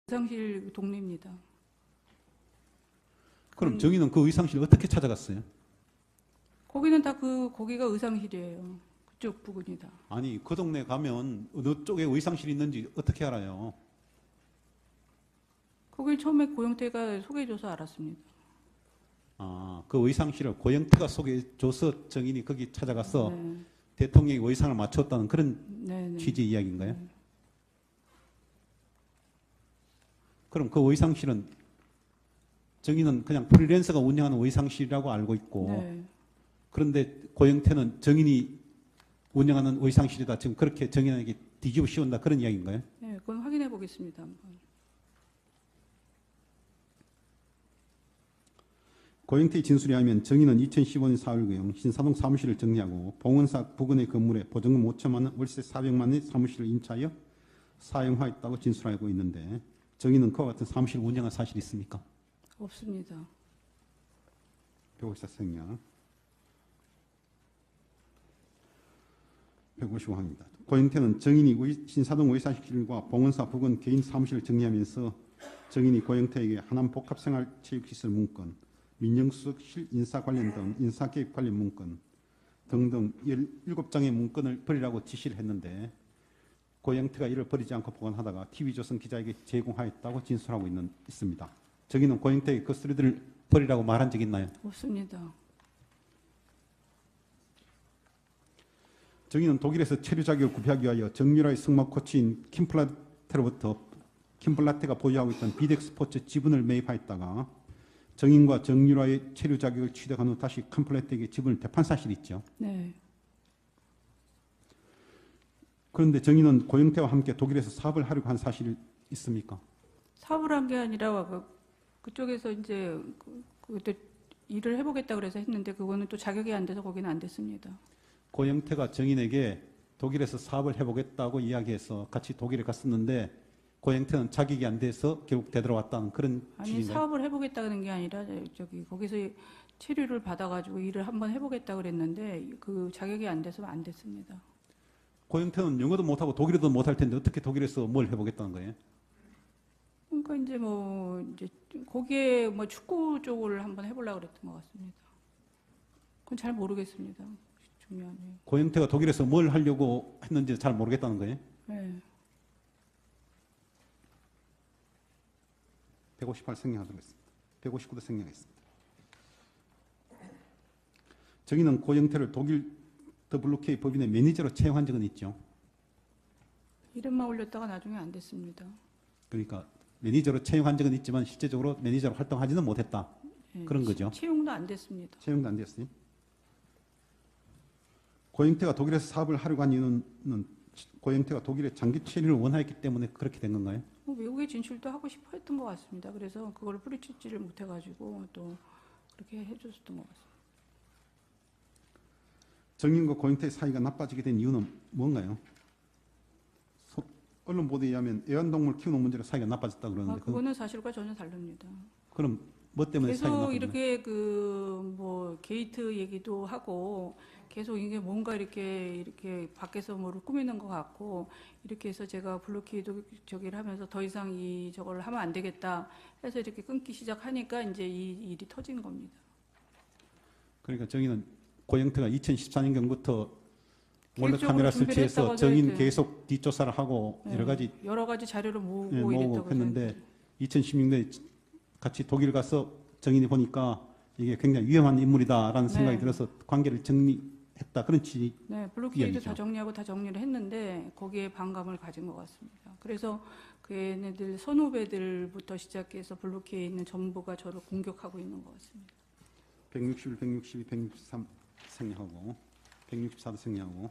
의상실 동네입니다. 그럼 정의는 그 의상실 어떻게 찾아갔어요? 거기는 다 거기가 의상실이에요. 그쪽 부근이 다. 아니, 그 동네 가면 어느 쪽에 의상실이 있는지 어떻게 알아요? 거길 처음에 고영태가 소개해줘서 알았습니다. 아, 그 의상실을 고영태가 소개해줘서 정인이 거기 찾아가서 네. 대통령이 의상을 맞췄다는 그런 네, 네. 취지 이야기인가요? 그럼 그 의상실은 정인은 그냥 프리랜서가 운영하는 의상실이라고 알고 있고, 네. 그런데 고영태는 정인이 운영하는 의상실이다. 지금 그렇게 정인에게 뒤집어 씌운다. 그런 이야기인가요? 네, 그건 확인해 보겠습니다. 한번. 고영태의 진술에 하면 정인은 2015년 4월경 신사동 사무실을 정리하고 봉은사 부근의 건물에 보증금 5천만 원, 월세 400만 원의 사무실을 임차하여 사용하였다고 진술하고 있는데 정인은 그와 같은 사무실을 운영한 사실이 있습니까? 없습니다. 154 생략. 155항입니다. 고영태는 정인이 신사동 의사실과 봉은사 부근 개인 사무실을 정리하면서 정인이 고영태에게 하남 복합생활체육시설 문건, 민정수석실 인사 관련 등 인사개입 관련 문건 등등 17장의 문건을 버리라고 지시를 했는데 고영태가 이를 버리지 않고 보관하다가 TV조선 기자에게 제공하였다고 진술하고 있습니다. 정인은 고영태에게 그 쓰레기를 버리라고 말한 적 있나요? 없습니다. 정인은 독일에서 체류 자격을 구비하기 위하여 정유라의 승마 코치인 킴플라테가 보유하고 있던 비덱 스포츠 지분을 매입하였다가 정인과 정유라의 체류 자격을 취득한 후 다시 킴플라테에게 지분을 되판 사실이 있죠. 네. 그런데 정인은 고영태와 함께 독일에서 사업을 하려고 한 사실이 있습니까? 사업을 한 게 아니라 그쪽에서 이제 그때 일을 해보겠다 그래서 했는데 그거는 또 자격이 안 돼서 거기는 안 됐습니다. 고영태가 정인에게 독일에서 사업을 해보겠다고 이야기해서 같이 독일에 갔었는데 고영태는 자격이 안 돼서 결국 되돌아왔다는 그런 아니 취지인가요? 사업을 해보겠다는 게 아니라 거기서 체류를 받아가지고 일을 한번 해보겠다 그랬는데 그 자격이 안 돼서 안 됐습니다. 고영태는 영어도 못하고 독일어도 못할 텐데 어떻게 독일에서 뭘 해보겠다는 거예요? 그러니까 이제 거기에 축구 쪽을 한번 해보려고 그랬던 것 같습니다. 그건 잘 모르겠습니다. 중요하네요. 고영태가 독일에서 뭘 하려고 했는지 잘 모르겠다는 거예요? 네. 158 생략하도록 했습니다. 159도 생략했습니다. 정인은 고영태를 독일 WK 법인의 매니저로 채용한 적은 있죠. 이름만 올렸다가 나중에 안 됐습니다. 그러니까 매니저로 채용한 적은 있지만 실제적으로 매니저로 활동하지는 못했다. 네. 그런 거죠. 채용도 안 됐습니다. 채용도 안 됐어요. 고영태가 독일에서 사업을 하려고 한 이유는 고영태가 독일에 장기 체류를 원하였기 때문에 그렇게 된 건가요? 외국에 진출도 하고 싶어 했던 것 같습니다. 그래서 그걸 뿌리치지를 못해가지고 또 그렇게 해줬었던 것 같습니다. 정인과 고영태의 사이가 나빠지게 된 이유는 뭔가요? 언론 보도에 의하면 애완동물 키우는 문제로 사이가 나빠졌다 그러는데 그거는 사실과 전혀 다릅니다. 그럼 뭐 때문에 사이가 계속 나빠졌나요? 이렇게 게이트 얘기도 하고 계속 이게 뭔가 이렇게 밖에서 뭐를 꾸미는 것 같고 이렇게 해서 제가 블루키도 저기를 하면서 더 이상 저걸 하면 안 되겠다 해서 이렇게 끊기 시작하니까 이제 이 일이 터진 겁니다. 그러니까 정인은 고영태가 2014년경부터 몰래 계획적으로 카메라 준비를 설치해서 했다고 정인 하여튼. 계속 뒷조사를 하고 네, 여러 가지 자료를 모으고 모으고 이랬다고 했는데 2016년에 같이 독일 가서 정인이 보니까 이게 굉장히 위험한 인물이다라는 생각이 네. 들어서 관계를 정리했다 그런 취지. 네, 블루케이도 이야기죠. 다 정리하고 다 정리를 했는데 거기에 반감을 가진 것 같습니다. 그래서 그 얘네들 선후배들부터 시작해서 블루케이에 있는 전부가 저를 공격하고 있는 것 같습니다. 161, 162, 163 생략하고 164도 생략하고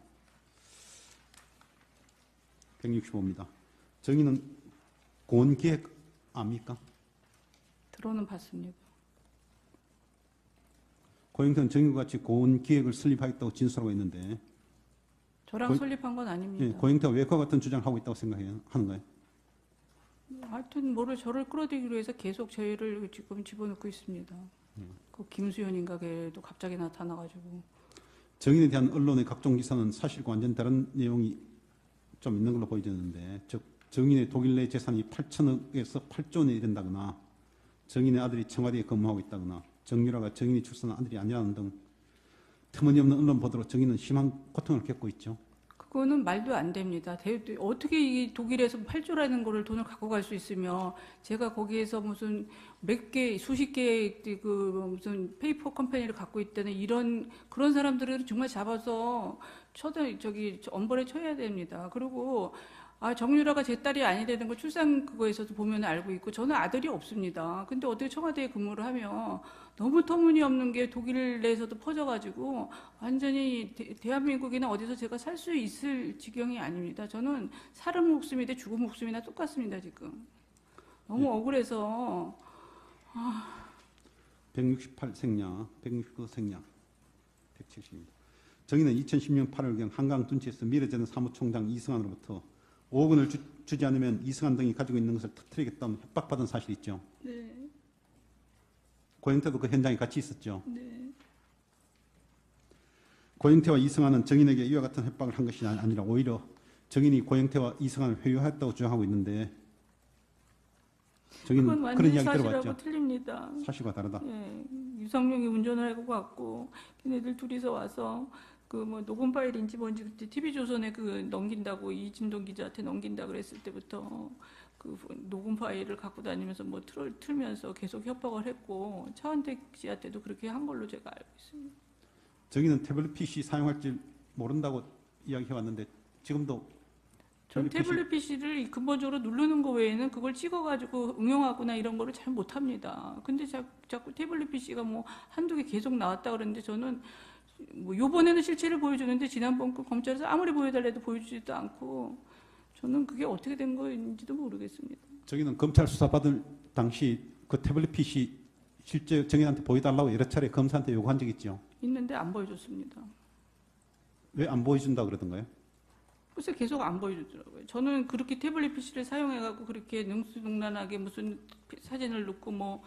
165입니다. 정의는 고온기획 압니까? 들어는 봤습니다. 고영태는 정의과 같이 고온기획을 설립하겠다고 진술하고 있는데 저랑 설립한 건 아닙니다. 고영태가 왜 그와 같은 주장을 하고 있다고 생각하는 거예요? 하여튼 저를 끌어들이기 위해서 계속 저희를 지금 집어넣고 있습니다. 그 김수현인가 걔도 갑자기 나타나가지고 정인에 대한 언론의 각종 기사는 사실과 완전 다른 내용이 좀 있는 걸로 보여지는데 즉 정인의 독일 내 재산이 8천억에서 8조 원에 이른다거나 정인의 아들이 청와대에 근무하고 있다거나 정유라가 정인이 출산한 아들이 아니라는 등 터무니없는 언론 보도로 정인은 심한 고통을 겪고 있죠. 그거는 말도 안 됩니다. 어떻게 이 독일에서 8조라는 거를 돈을 갖고 갈 수 있으며 제가 거기에서 무슨 몇 개, 수십 개의 그 무슨 페이퍼 컴퍼니를 갖고 있다는 그런 사람들을 정말 잡아서 엄벌에 쳐야 됩니다. 그리고 정유라가 제 딸이 아니라는 걸 출산 그거에서도 보면 알고 있고 저는 아들이 없습니다. 근데 어떻게 청와대에 근무를 하며 너무 터무니없는 게 독일 내에서도 퍼져가지고 완전히 대한민국이나 어디서 제가 살 수 있을 지경이 아닙니다. 저는 사람 목숨이나 죽은 목숨이나 똑같습니다, 지금. 너무 억울해서. 168 생략, 169 생략, 170입니다. 정의는 2010년 8월경 한강 둔치에서 미래재단 사무총장 이승환으로부터 5억 원을 주지 않으면 이승환 등이 가지고 있는 것을 터뜨리겠다는 협박받은 사실이 있죠. 네. 고영태도 그 현장에 같이 있었죠. 네. 고영태와 이승환은 정인에게 이와 같은 협박을 한 것이 아니라 오히려 정인이 고영태와 이승환을 회유하였다고 주장하고 있는데 정인은 그건 그런 완전히 이야기 사실하고 들어봤죠. 틀립니다. 사실과 다르다. 예, 유상용이 운전을 하고 갔고 걔네들 둘이서 와서 그 뭐 녹음 파일인지 뭔지 그때 TV조선에 그 넘긴다고 이진동 기자한테 넘긴다 그랬을 때부터 그 녹음 파일을 갖고 다니면서 뭐 틀면서 계속 협박을 했고 차은택 씨한테도 그렇게 한 걸로 제가 알고 있습니다. 정인은 태블릿 PC 사용할 줄 모른다고 이야기해 왔는데 지금도 전 태블릿 PC를 근본적으로 누르는 거 외에는 그걸 찍어가지고 응용하거나 이런 거를 잘 못합니다. 근데 자꾸 태블릿 PC가 뭐 한두 개 계속 나왔다 그러는데 저는 뭐 요번에는 실체를 보여주는데 지난번 그 검찰에서 아무리 보여달래도 보여주지도 않고 저는 그게 어떻게 된 거인지도 모르겠습니다. 정인은 검찰 수사 받을 당시 그 태블릿 PC 실제 정인한테 보여달라고 여러 차례 검사한테 요구한 적 있죠. 있는데 안 보여줬습니다. 왜 안 보여준다 그러던가요? 글쎄 계속 안 보여주더라고요. 저는 그렇게 태블릿 PC를 사용해갖고 그렇게 능수능란하게 무슨 사진을 넣고 뭐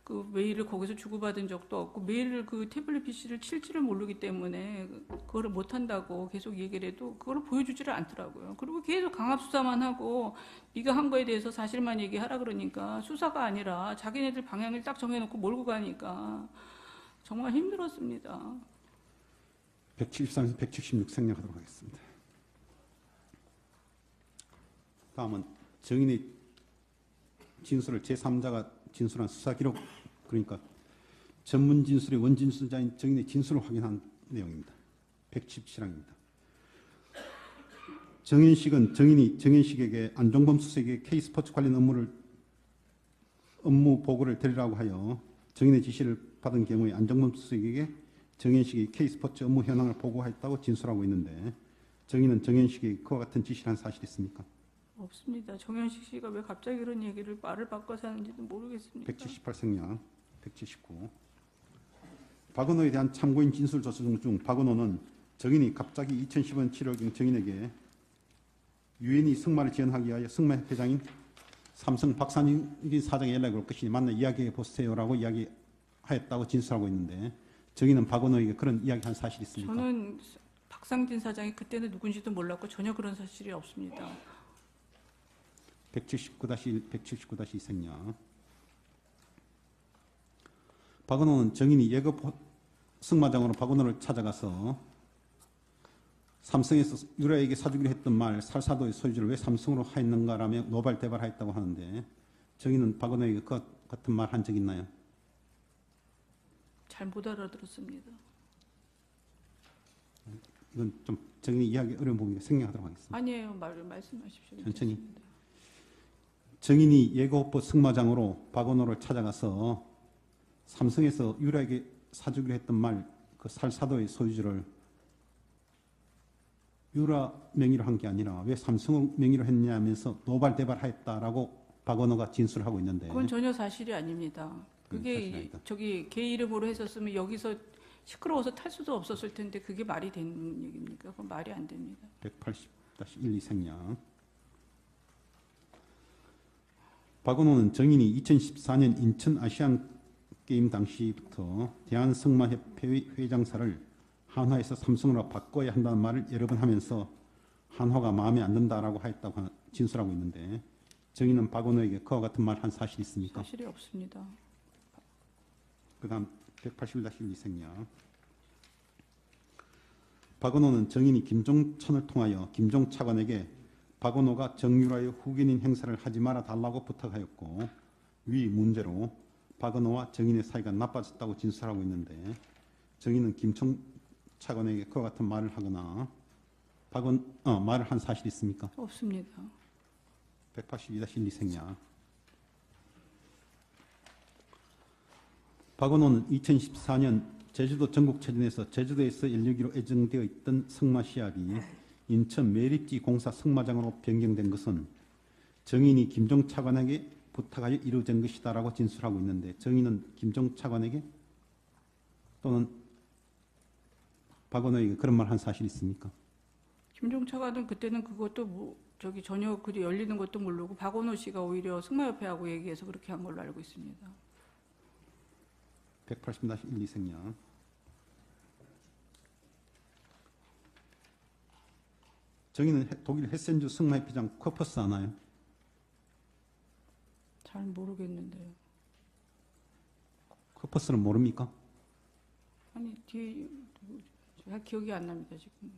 그 메일을 거기서 주고받은 적도 없고 메일을 그 태블릿 PC를 칠 줄을 모르기 때문에 그거를 못한다고 계속 얘기를 해도 그거를 보여주지를 않더라고요. 그리고 계속 강압 수사만 하고 네가 한 거에 대해서 사실만 얘기하라 그러니까 수사가 아니라 자기네들 방향을 딱 정해놓고 몰고 가니까 정말 힘들었습니다. 173에서 176 생략하도록 하겠습니다. 다음은 정인의 진술을 제3자가 진술한 수사 기록, 그러니까 전문 진술의 원진술자인 정인의 진술을 확인한 내용입니다. 117항입니다. 정인식은 정인식에게 안종범 수석에게 K스포츠 관련 업무 보고를 드리라고 하여 정인의 지시를 받은 경우에 안종범 수석에게 정인식이 K스포츠 업무 현황을 보고하였다고 진술하고 있는데 정인은 정인식에게 그와 같은 지시를 한 사실이 있습니까? 없습니다. 정현식 씨가 왜 갑자기 그런 얘기를 말을 바꿔서 하는지도 모르겠습니다. 178 생략, 179. 박은호에 대한 참고인 진술 조서 중 박은호는 정인이 갑자기 2015년 7월경 정인에게 유엔이 승마를 지원하기 위하여 승마 회장인 삼성 박상진 사장에 연락이 올 것이니 만나 이야기해 보세요라고 이야기하였다고 진술하고 있는데 정인은 박은호에게 그런 이야기한 사실이 있습니까? 저는 박상진 사장이 그때는 누군지도 몰랐고 전혀 그런 사실이 없습니다. 179-1, 179-2 생략. 박은호는 정인이 예급 승마장으로 박은호를 찾아가서 삼성에서 유라에게 사주기로 했던 말 살사도의 소유주를 왜 삼성으로 하였는가라며 노발대발하였다고 하는데 정인은 박은호에게 그 같은 말 한 적 있나요? 잘 못 알아들었습니다. 이건 좀 정인이 이해하기 어려운 부분이니까 생략하도록 하겠습니다. 아니에요. 말씀하십시오. 천천히. 괜찮습니다. 정인이 예고업보 승마장으로 박은호를 찾아가서 삼성에서 유라에게 사주기로 했던 말 그 살사도의 소유주를 유라 명의로 한 게 아니라 왜 삼성 명의로 했냐 하면서 노발대발하였다라고 박은호가 진술하고 있는데 그건 전혀 사실이 아닙니다. 그게 사실이 아니다. 저기 개 이름으로 했었으면 여기서 시끄러워서 탈 수도 없었을 텐데 그게 말이 되는 얘기입니까? 그건 말이 안 됩니다. 180-1, 2 생략. 박은호는 정인이 2014년 인천 아시안 게임 당시부터 대한승마협회 회장사를 한화에서 삼성으로 바꿔야 한다는 말을 여러 번 하면서 한화가 마음에 안 든다라고 하였다고 진술하고 있는데 정의는 박원호에게 그와 같은 말 한 사실이 있습니까? 사실이 없습니다. 그다음 181-1 생략. 박원호는 정인이 김종천을 통하여 김종 차관에게 박원호가 정유라의 후견인 행사를 하지 말아 달라고 부탁하였고 위 문제로 박원호와 정인의 사이가 나빠졌다고 진술하고 있는데 정인은 김종 차관에게 그와 같은 말을 하거나 말을 한 사실이 있습니까? 없습니다. 182-1 생략. 박원호는 2014년 제주도 전국체전에서 제주도에서 열리기로 예정되어 있던 승마 시합이 인천 매립지 공사 승마장으로 변경된 것은 정인이 김종 차관에게 부탁하여 이루어진 것이다라고 진술하고 있는데 정인은 김종 차관에게 또는 박원호에게 그런 말 한 사실이 있습니까? 김종 차관은 그때는 그것도 전혀 그리 열리는 것도 모르고 박원호 씨가 오히려 승마협회하고 얘기해서 그렇게 한 걸로 알고 있습니다. 180-1 생략. 정의는 독일 헤센주 승마협회장 코퍼스 아나요? 잘 모르겠는데요. 코퍼스는 모릅니까? 아니 잘 기억이 안 납니다 지금.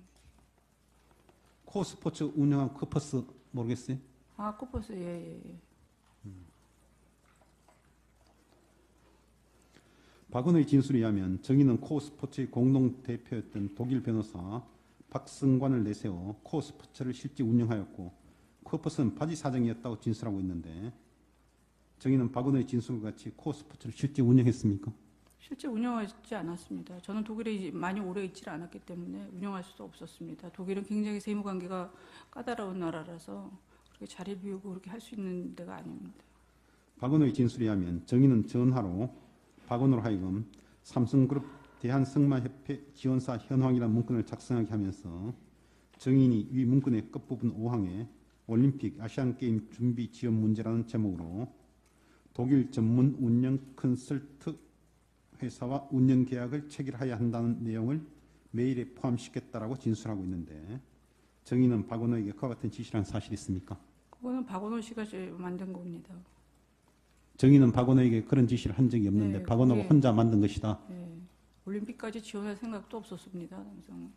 코스포츠 운영한 코퍼스 모르겠어요? 아 코퍼스 예. 박원호의 진술에 의하면 정의는 코스포츠의 공동 대표였던 독일 변호사 박승관을 내세워 코스포츠를 실제 운영하였고 코퍼스는 바지 사장이었다고 진술하고 있는데 정의는 박원호의 진술과 같이 코스포츠를 실제 운영했습니까? 실제 운영하지 않았습니다. 저는 독일에 많이 오래 있지 않았기 때문에 운영할 수도 없었습니다. 독일은 굉장히 세무관계가 까다로운 나라라서 그렇게 자리 비우고 그렇게 할 수 있는 데가 아닙니다. 박원호의 진술에 의하면 정의는 전화로 박원호로 하여금 삼성그룹 대한승마협회 지원사 현황이라는 문건을 작성하게 하면서 정인이 위 문건의 끝부분 5항에 올림픽 아시안게임 준비 지원 문제라는 제목으로 독일 전문 운영 컨설트 회사와 운영 계약을 체결해야 한다는 내용을 메일에 포함시켰다라고 진술하고 있는데 정의는 박원호에게 그와 같은 지시를 한 사실이 있습니까? 그거는 박원호 씨가 만든 겁니다. 정의는 박원호에게 그런 지시를 한 적이 없는데 네, 박원호가 그게- 혼자 만든 것이다. 예. 올림픽까지 지원할 생각도 없었습니다. 항상.